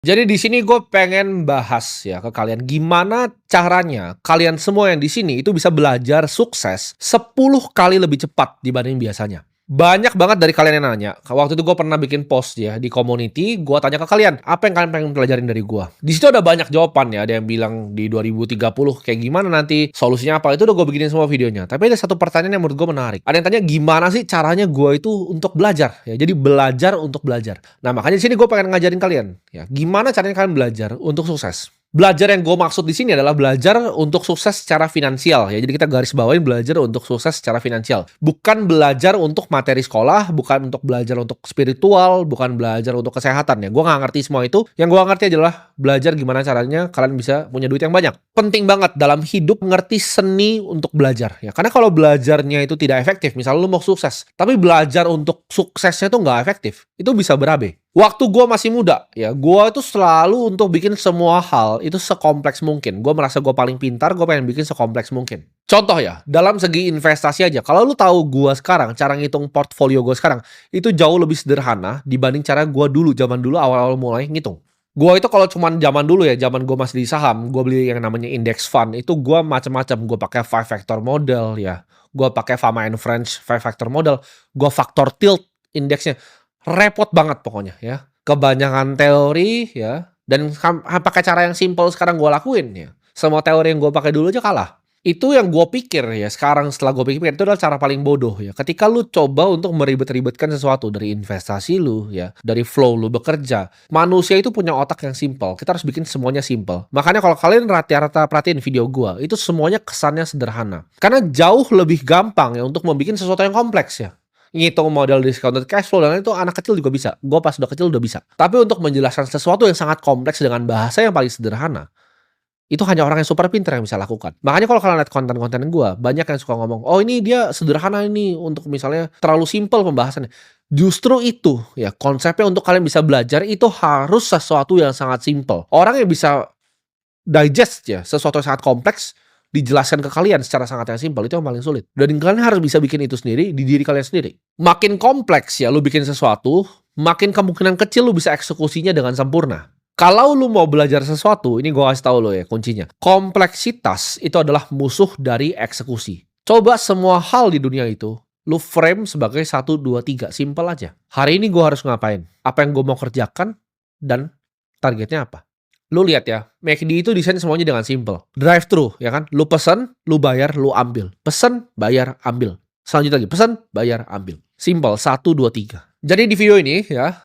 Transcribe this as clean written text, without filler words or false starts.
Jadi di sini gue pengen bahas ya ke kalian, gimana caranya kalian semua yang di sini itu bisa belajar sukses 10 kali lebih cepat dibanding biasanya. Banyak banget dari kalian yang nanya. Waktu itu gue pernah bikin post ya di community, gue tanya ke kalian, apa yang kalian pengen pelajarin dari gue? Di situ ada banyak jawaban ya, ada yang bilang di 2030 kayak gimana nanti, solusinya apa, itu udah gue bikinin semua videonya. Tapi ada satu pertanyaan yang menurut gue menarik. Ada yang tanya gimana sih caranya gue itu untuk belajar ya, jadi belajar untuk belajar. Nah, makanya di sini gue pengen ngajarin kalian, ya, gimana caranya kalian belajar untuk sukses. Belajar yang gue maksud di sini adalah belajar untuk sukses secara finansial ya. Jadi kita garis bawain belajar untuk sukses secara finansial. Bukan belajar untuk materi sekolah, bukan untuk belajar untuk spiritual, bukan belajar untuk kesehatan ya. Gue nggak ngerti semua itu. Yang gue ngerti adalah belajar gimana caranya kalian bisa punya duit yang banyak. Penting banget dalam hidup ngerti seni untuk belajar ya. Karena kalau belajarnya itu tidak efektif, misalnya lu mau sukses, tapi belajar untuk suksesnya itu nggak efektif, itu bisa berabe. Waktu gue masih muda, ya, gue itu selalu untuk bikin semua hal itu sekompleks mungkin. Gue merasa gue paling pintar, gue pengen bikin sekompleks mungkin. Contoh ya, dalam segi investasi aja. Kalau lu tahu gue sekarang, cara ngitung portfolio gue sekarang, itu jauh lebih sederhana dibanding cara gue dulu, zaman dulu awal-awal mulai ngitung. Gue itu kalau cuman zaman dulu ya, zaman gue masih di saham, gue beli yang namanya index fund, itu gue macam-macam. Gue pakai five factor model ya, gue pakai Fama and Friends five factor model, gue factor tilt indeksnya. Repot banget pokoknya ya. Kebanyakan teori ya, dan pakai cara yang simple sekarang gue lakuin ya. Semua teori yang gue pakai dulu aja kalah. Itu yang gue pikir ya, sekarang setelah gue pikir itu adalah cara paling bodoh ya. Ketika lu coba untuk meribet-ribetkan sesuatu dari investasi lu ya, dari flow lu bekerja. Manusia itu punya otak yang simple. Kita harus bikin semuanya simple. Makanya kalau kalian rata-rata perhatiin video gue, itu semuanya kesannya sederhana. Karena jauh lebih gampang ya untuk membuat sesuatu yang kompleks ya. Ngitung model discounted cash flow dan itu anak kecil juga bisa. Gue pas udah kecil udah bisa. Tapi untuk menjelaskan sesuatu yang sangat kompleks dengan bahasa yang paling sederhana, itu hanya orang yang super pintar yang bisa lakukan. Makanya kalau kalian lihat konten-konten gue, banyak yang suka ngomong, oh ini dia sederhana ini untuk misalnya terlalu simpel pembahasannya. Justru itu ya, konsepnya untuk kalian bisa belajar itu harus sesuatu yang sangat simpel. Orang yang bisa digest ya sesuatu yang sangat kompleks dijelaskan ke kalian secara sangat yang simpel, itu yang paling sulit. Dan kalian harus bisa bikin itu sendiri di diri kalian sendiri. Makin kompleks ya lu bikin sesuatu, makin kemungkinan kecil lu bisa eksekusinya dengan sempurna. Kalau lu mau belajar sesuatu, ini gue kasih tahu lo ya kuncinya. Kompleksitas itu adalah musuh dari eksekusi. Coba semua hal di dunia itu lu frame sebagai 1, 2, 3, simple aja. Hari ini gue harus ngapain? Apa yang gue mau kerjakan? Dan targetnya apa? Lu lihat ya, McD itu desain semuanya dengan simple. Drive thru, ya kan? Lu pesen, lu bayar, lu ambil. Pesen, bayar, ambil. Selanjutnya lagi, pesen, bayar, ambil. Simple, 1, 2, 3. Jadi di video ini ya,